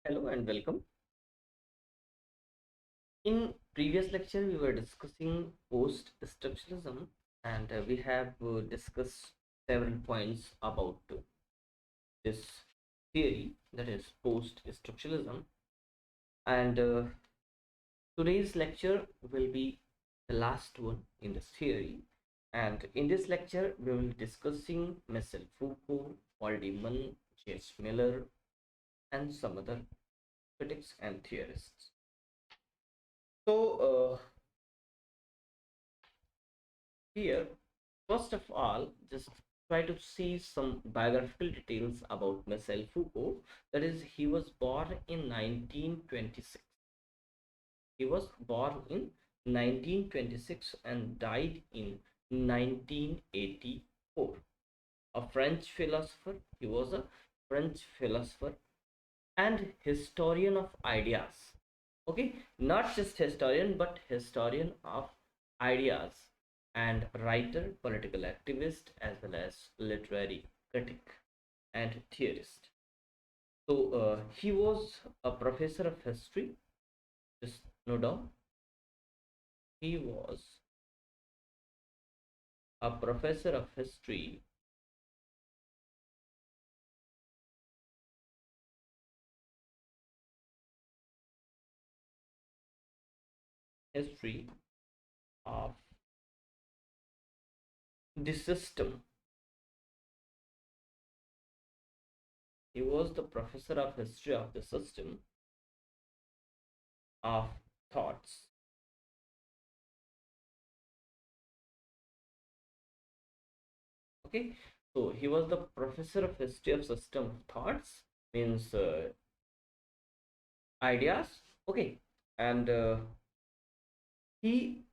Hello and welcome. In previous lecture, we were discussing post-structuralism, and we have discussed several points about this theory, that is post-structuralism. And today's lecture will be the last one in this theory. And in this lecture, we will be discussing Michel Foucault, Paul Deman, J.S. Miller, and some other critics and theorists. So, here, first of all, just try to see some biographical details about Michel Foucault. That is, he was born in 1926. He was born in 1926 and died in 1984. A French philosopher. He was a French philosopher and historian of ideas. Okay, not just historian, but historian of ideas and writer, political activist, as well as literary critic and theorist. So he was a professor of history. Just no doubt, he was a professor of history, history of the system. He was the professor of history of the system of thoughts. Okay, so he was the professor of history of system of thoughts, means ideas. Okay, and he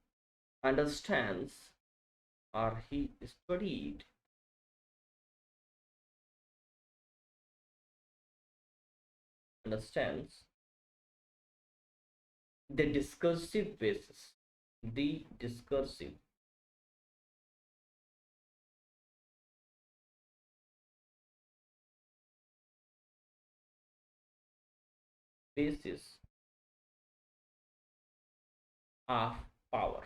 understands, or he studied, understands the discursive basis, the discursive basis of power.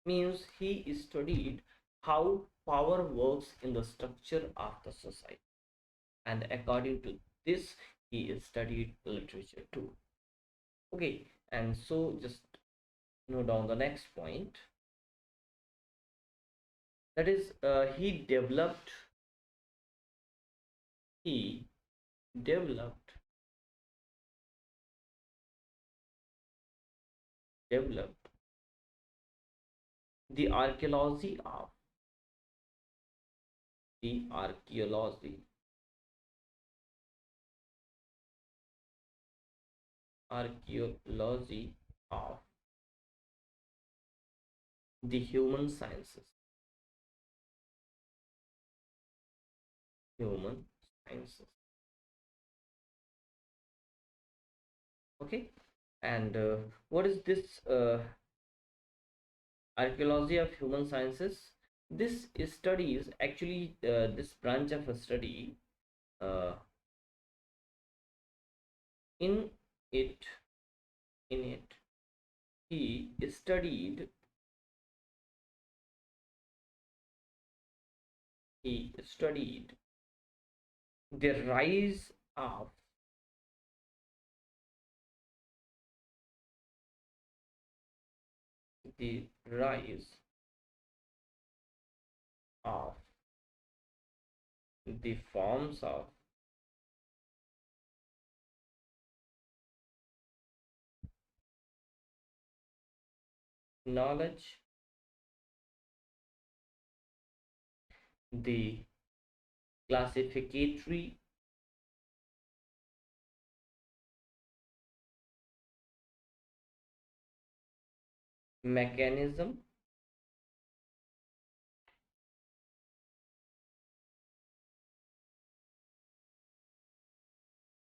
Means he studied how power works in the structure of the society, and according to this, he studied literature too. Okay, and so just note down the next point. That is, he developed developed the archaeology of the archaeology of the human sciences. Okay, and what is this archaeology of human sciences? This studies actually, this branch of a study, uh, in it in it he studied the rise of the rise of the forms of knowledge, the classificatory mechanism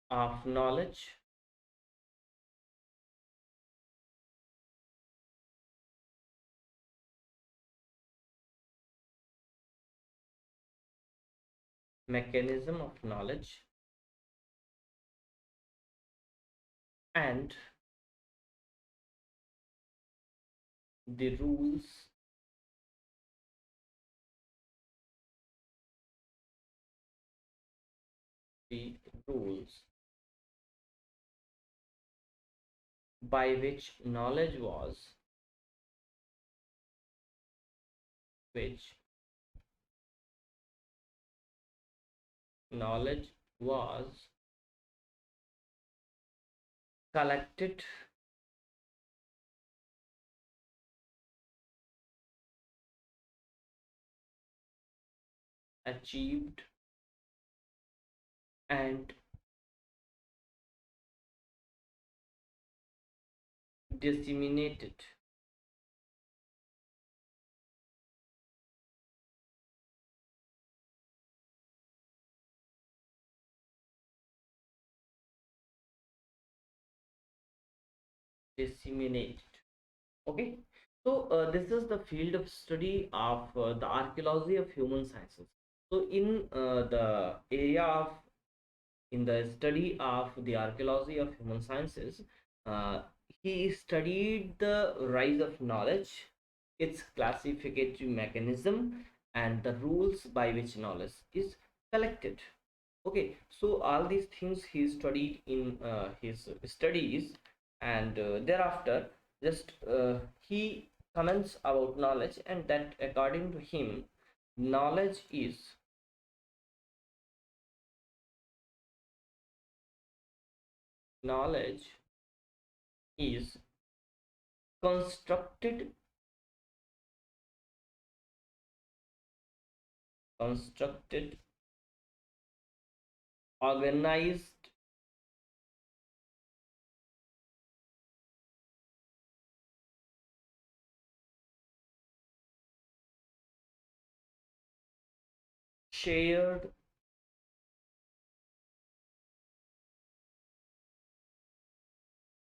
of knowledge, mechanism of knowledge and the the rules by which knowledge was collected, achieved, and disseminated. Disseminated. Okay, so this is the field of study of the archaeology of human sciences. So in the study of the archaeology of human sciences, uh, he studied the rise of knowledge, its classificatory mechanism, and the rules by which knowledge is collected. Okay, so all these things he studied in his studies, and thereafter just he comments about knowledge, and that according to him, knowledge is knowledge is constructed constructed organized shared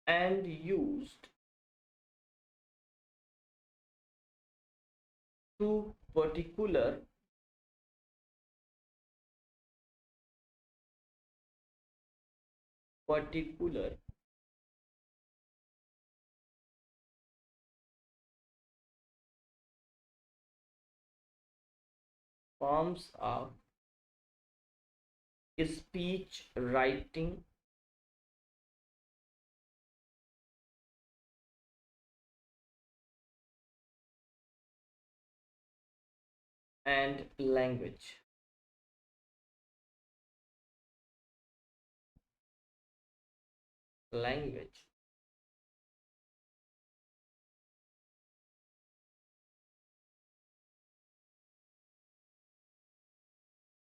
and used to particular forms of speech writing and language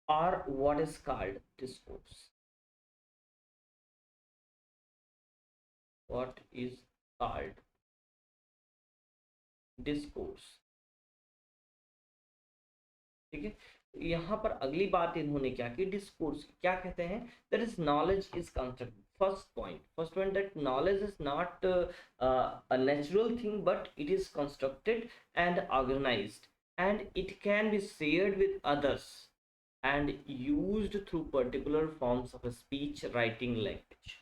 are what is called discourse. What is called discourse. ठीक है, यहाँ पर अगली बात इन्होंने क्या की, discourse क्या कहते हैं, that is knowledge is construct. First point that knowledge is not a natural thing, but it is constructed and organized, and it can be shared with others and used through particular forms of a speech writing language.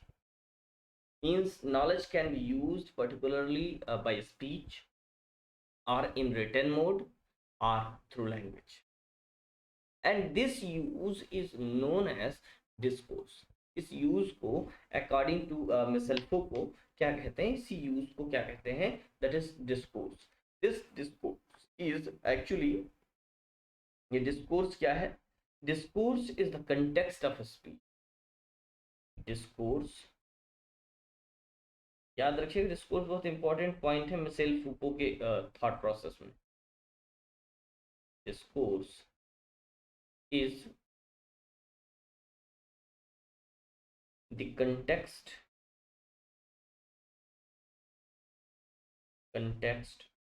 Means knowledge can be used particularly by speech or in written mode or through language, and this use is known as discourse. इस use को according to micelle फोको क्या कहते हैं, इसी use को क्या कहते हैं, that is discourse. This discourse is actually, ये डिस्कोर्स क्या है, discourse is the context of speech. Discourse याद रखिएगा, डिस्कोर्स बहुत इंपॉर्टेंट पॉइंट है मिसेल फूको के थॉट प्रोसेस में. Discourse is the context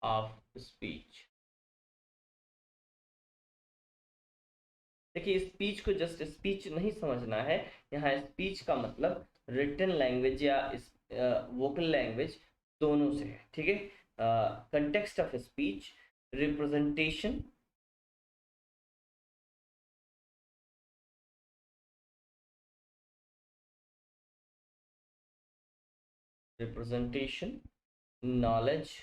of speech. देखिए, स्पीच को जस्ट स्पीच नहीं समझना है, यहाँ स्पीच का मतलब रिटन लैंग्वेज या वोकल लैंग्वेज दोनों से है. ठीक है, context of speech, representation representation, knowledge,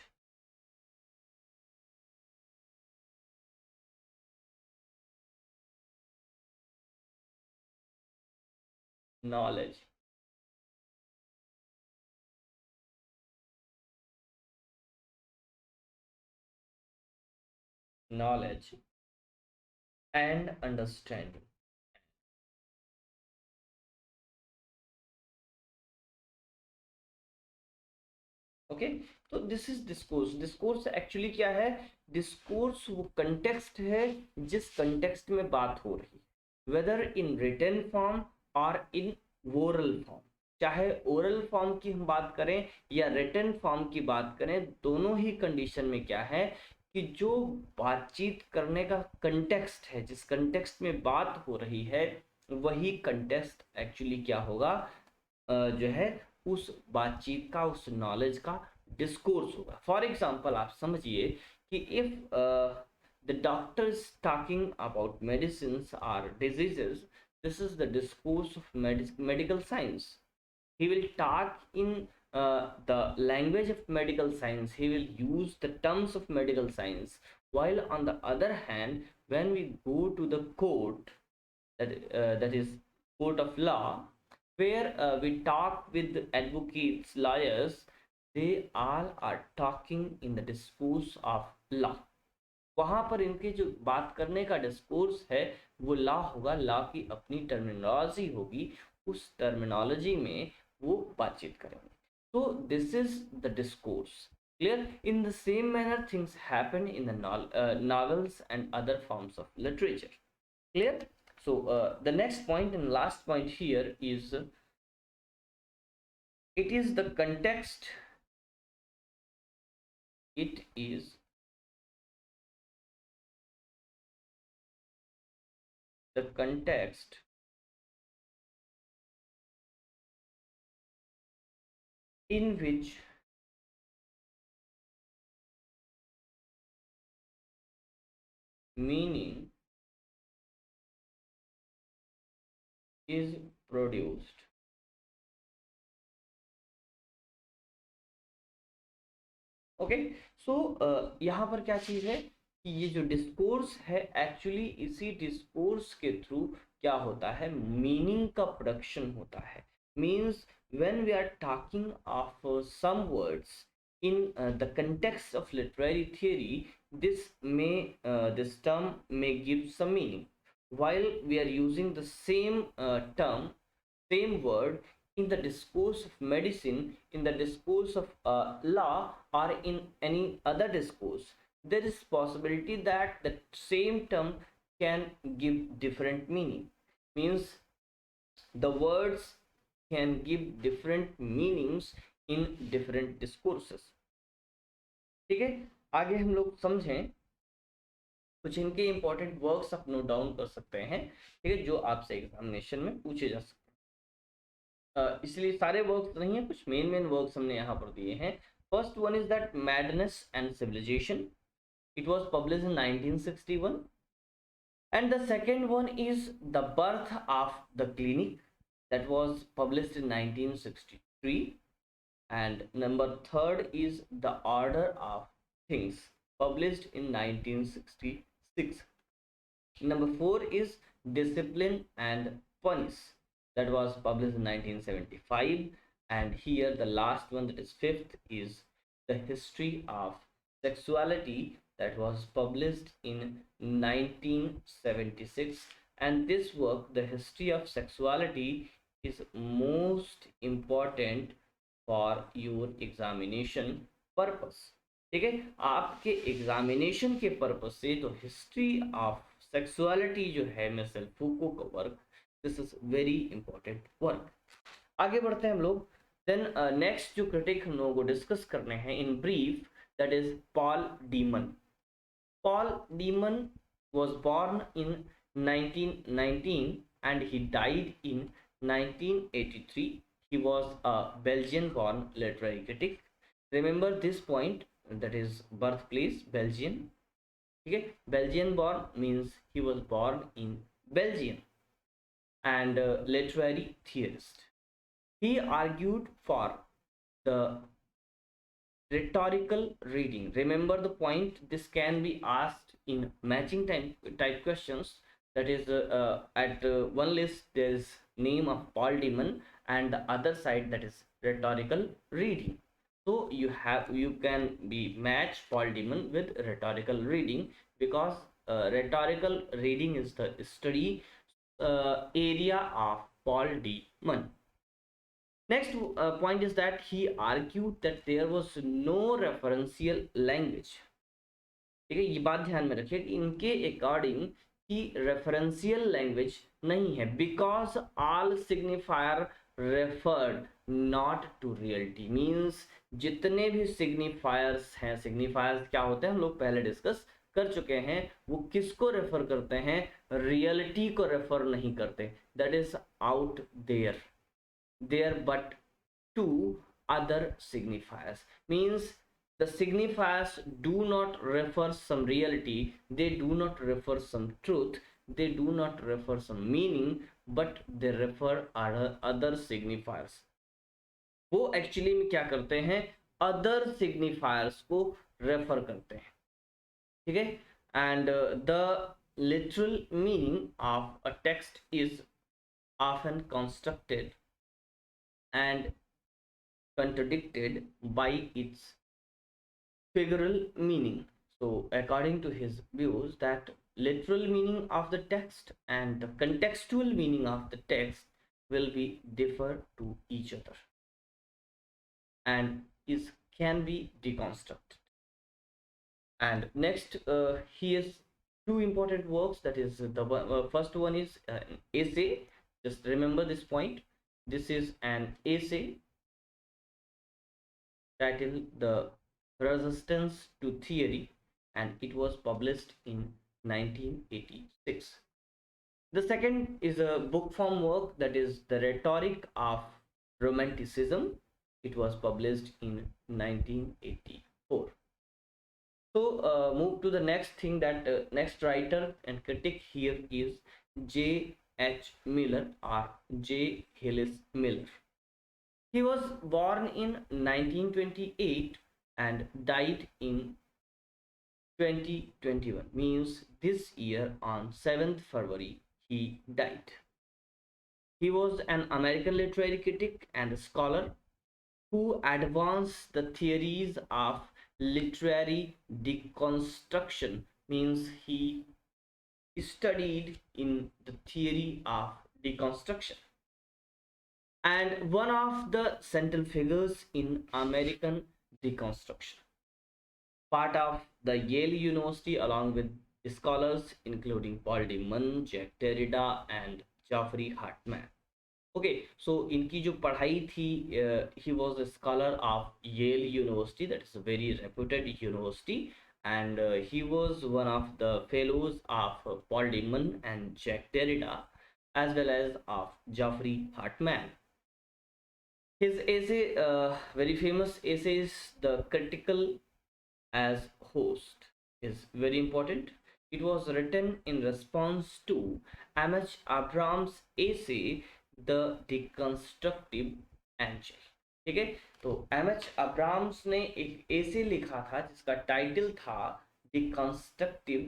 knowledge, knowledge, and understanding. Okay, तो this is discourse. Discourse actually क्या है? डिस्कोर्स वो कंटेक्स्ट है जिस कंटेक्स्ट में बात हो रही है, वेदर इन रिटन फॉर्म और इन वोरल फॉर्म। चाहे ओरल फॉर्म की हम बात करें या रिटन फॉर्म की बात करें, दोनों ही कंडीशन में क्या है कि जो बातचीत करने का कंटेक्स्ट है, जिस कंटेक्स्ट में बात हो रही है, वही कंटेक्स्ट एक्चुअली क्या होगा, जो है उस बातचीत का, उस नॉलेज का डिस्कोर्स होगा। फॉर एग्जाम्पल आप समझिए कि if the doctor is talking about medicine और diseases, this is the discourse of medical science. he will talk in the language of medical science, he will use the terms of medical science, while on the other hand, when we go to the court, that is court of law, where we talk with advocates, lawyers, they all are talking in the discourse of law. वहां पर इनके जो बात करने का discourse है वो law होगा, लॉ की अपनी टर्मिनोलॉजी होगी, उस टर्मिनोलॉजी में वो बातचीत करेंगे। तो this is the discourse. Clear? In the same manner things happen in the novels and other forms of literature. Clear? So the next point and last point here is it is the context, it is the context in which meaning is produced. Okay, so यहाँ पर क्या चीज है कि ये जो discourse है, actually इसी डिस्कोर्स के थ्रू क्या होता है, मीनिंग का प्रोडक्शन होता है। Means when we are talking of some words in the context of literary theory, this term may give some meaning, while we are using the same term, same word in the discourse of medicine, in the discourse of law, or in any other discourse, there is possibility that the same term can give different meaning. Means the words can give different meanings in different discourses. ठीक है, आगे हम लोग समझें कुछ इनके important works आप note down कर सकते हैं, ठीक है, जो आपसे एग्जामिनेशन में पूछे जा सकते हैं। इसलिए सारे वर्क्स नहीं है, कुछ मेन वर्क्स हमने यहाँ पर दिए हैं। First one is that madness and civilization, it was published in 1961, and the second one is the birth of the clinic, that was published in 1963, and number third is the order of things, published in 1966. Number 4 is discipline and punish, that was published in 1975, and here the last one, that is fifth, is the history of sexuality, that was published in 1976. And this work, the history of sexuality, is most important for your examination purpose. ठीक है, आपके examination के purpose से तो history of sexuality जो है mister फूको का work, this is very important work. आगे बढ़ते हैं हम लोग। देन नेक्स्ट जो क्रिटिक हम लोगों को डिस्कस करने हैं in brief, that is Paul demon. Paul demon was born in 1919 and he died in 1983. He was a Belgian born literary critic. Remember this point, that is birthplace Belgian. Okay, Belgian born means he was born in Belgium, and literary theorist. He argued for the rhetorical reading. Remember the point, this can be asked in matching type questions. That is at one list there is name of Paul Demon, and the other side that is rhetorical reading. So you can be match Paul Demon with rhetorical reading, because rhetorical reading is the study area of Paul Demon. Next point is that he argued that there was no referential language. ठीक है, ये बात ध्यान में रखिए कि इनके according कि रेफरेंशियल लैंग्वेज नहीं है, because all signifier referred not to reality. Means जितने भी सिग्निफायर्स हैं, सिग्निफायर्स क्या होते हैं हम लोग पहले डिस्कस कर चुके हैं, वो किसको रेफर करते हैं, रियलिटी को रेफर नहीं करते। That is out there but to other signifiers। Means the signifiers do not refer some reality, they do not refer some truth, they do not refer some meaning, but they refer other signifiers। वो actually में क्या करते हैं, other सिग्निफायर्स को refer करते हैं। ठीक है, and the literal meaning of a text is often constructed and contradicted by its figural meaning। So according to his views, that literal meaning of the text and the contextual meaning of the text will be differ to each other and can be deconstructed। And next he has two important works, that is the first one is an essay. Just remember this point, this is an essay titled The Resistance to Theory, and it was published in 1986. The second is a book form work, that is The Rhetoric of Romanticism. It was published in 1984. So move to the next thing, that next writer and critic here is J.H. Miller or J. Gilles Miller. He was born in 1928 and died in 2021, means this year on 7th February he died. He was an American literary critic and scholar who advanced the theories of literary deconstruction। Means he studied in the theory of deconstruction, and one of the central figures in American deconstruction, part of the Yale University along with scholars including Paul Demon, Jack Derrida and Jeffrey Hartman। Okay, so इनकी जो पढ़ाई थी, he was a scholar of Yale University, that is a very reputed university, and he was one of the fellows of Paul Demon and Jack Derrida, as well as of Jeffrey Hartman। His essay, very famous essay, is The Critical as Host, is very important। It was written in response to M.H. Abrams' essay The Deconstructive Angel। ठीक है, तो M.H. Abrams ने एक एसे लिखा था जिसका title था डिकंस्ट्रक्टिव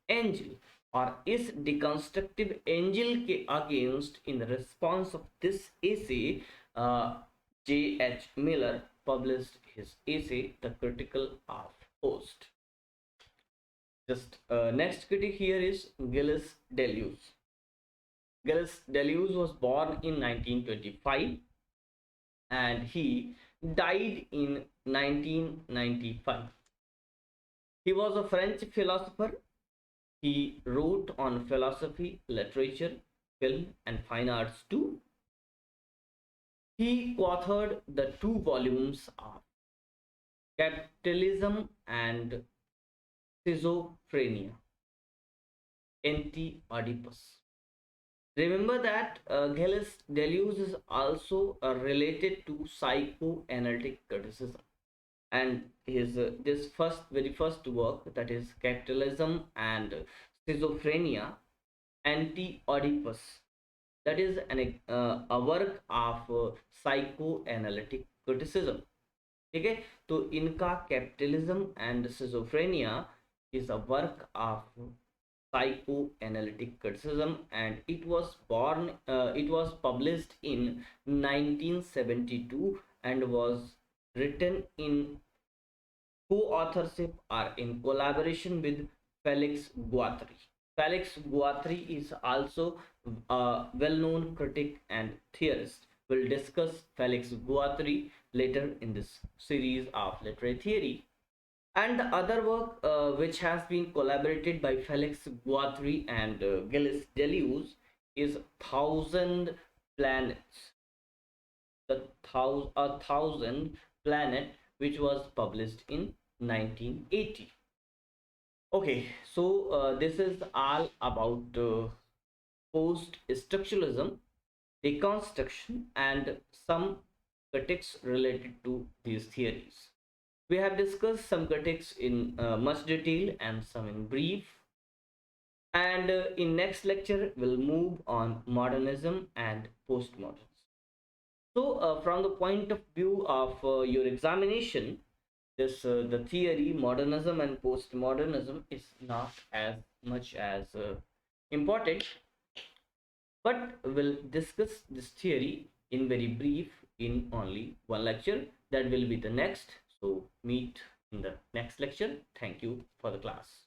angel, और इस डिकंस्ट्रक्टिव एंजल के against, in response of this essay, J.H. Miller published his essay The Critical of Host। Just next critic here is Gilles Deleuze। Gilles Deleuze was born in 1925 and he died in 1995. He was a French philosopher. He wrote on philosophy, literature, film and fine arts too. He co-authored the 2 volumes of Capitalism and Schizophrenia, Anti-Oedipus। Remember that Gilles Deleuze is also related to psychoanalytic criticism, and his this very first work, that is Capitalism and Schizophrenia, Anti-Oedipus, that is a work of psychoanalytic criticism. ठीक है, तो इनका capitalism and schizophrenia is a work of psychoanalytic criticism, and it was published in 1972 and was written in co-authorship or in collaboration with Felix Guattari. Felix Guattari is also a well-known critic and theorist. We'll discuss Felix Guattari later in this series of literary theory. And the other work which has been collaborated by Felix Guattari and Gilles Deleuze is Thousand Planets. A Thousand Planet, which was published in 1980. Okay, so this is all about post-structuralism, deconstruction, and some critics related to these theories. We have discussed some critics in much detail and some in brief. And in next lecture, we'll move on modernism and postmodernism. So, from the point of view of your examination, this the theory modernism and postmodernism is not as much as important, but we'll discuss this theory in very brief in only one lecture. That will be the next. So meet in the next lecture. Thank you for the class.